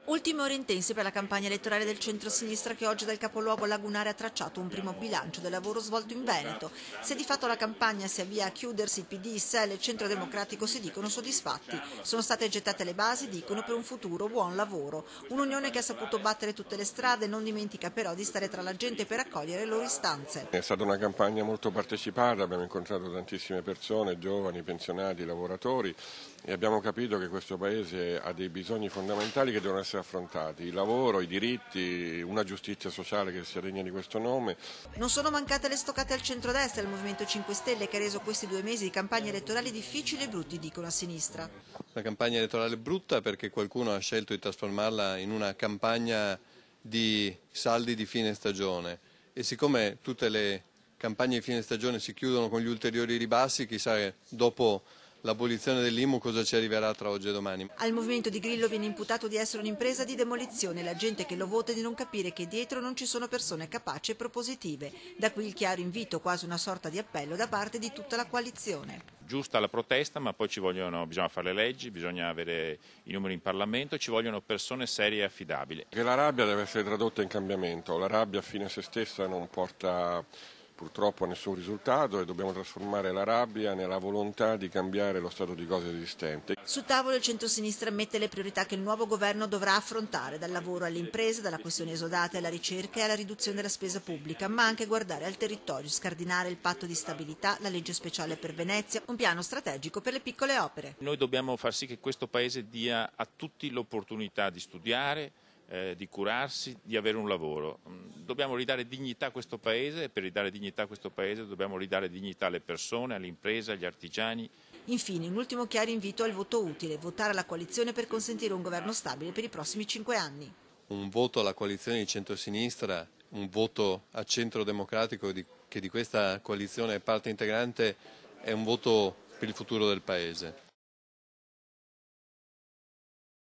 Ultime ore intense per la campagna elettorale del centro-sinistra che oggi dal capoluogo lagunare ha tracciato un primo bilancio del lavoro svolto in Veneto. Se di fatto la campagna si avvia a chiudersi, PD, SEL e il Centro Democratico si dicono soddisfatti. Sono state gettate le basi, dicono, per un futuro buon lavoro. Un'unione che ha saputo battere tutte le strade, non dimentica però di stare tra la gente per accogliere le loro istanze. È stata una campagna molto partecipata, abbiamo incontrato tantissime persone, giovani, pensionati, lavoratori, e abbiamo capito che questo Paese ha dei bisogni fondamentali che devono essere affrontati: il lavoro, i diritti, una giustizia sociale che sia degna di questo nome. Non sono mancate le stoccate al centrodestra e al Movimento 5 Stelle, che ha reso questi 2 mesi di campagna elettorale difficili e brutti, dicono a sinistra. Una campagna elettorale brutta perché qualcuno ha scelto di trasformarla in una campagna di saldi di fine stagione, e siccome tutte le campagne di fine stagione si chiudono con gli ulteriori ribassi, chissà dopo l'abolizione dell'IMU cosa ci arriverà tra oggi e domani. Al movimento di Grillo viene imputato di essere un'impresa di demolizione, la gente che lo vota di non capire che dietro non ci sono persone capaci e propositive. Da qui il chiaro invito, quasi una sorta di appello da parte di tutta la coalizione. Giusta la protesta, ma poi bisogna fare le leggi, bisogna avere i numeri in Parlamento e ci vogliono persone serie e affidabili. Che la rabbia deve essere tradotta in cambiamento, la rabbia fine a se stessa non porta purtroppo a nessun risultato, e dobbiamo trasformare la rabbia nella volontà di cambiare lo stato di cose esistente. Sul tavolo il centro-sinistra mette le priorità che il nuovo governo dovrà affrontare, dal lavoro alle imprese, dalla questione esodata alla ricerca e alla riduzione della spesa pubblica, ma anche guardare al territorio, scardinare il patto di stabilità, la legge speciale per Venezia, un piano strategico per le piccole opere. Noi dobbiamo far sì che questo Paese dia a tutti l'opportunità di studiare, di curarsi, di avere un lavoro. Dobbiamo ridare dignità a questo Paese, e per ridare dignità a questo Paese dobbiamo ridare dignità alle persone, alle imprese, agli artigiani. Infine, un ultimo chiaro invito al voto utile, votare la coalizione per consentire un governo stabile per i prossimi 5 anni. Un voto alla coalizione di centrosinistra, un voto al Centro Democratico che di questa coalizione è parte integrante, è un voto per il futuro del Paese.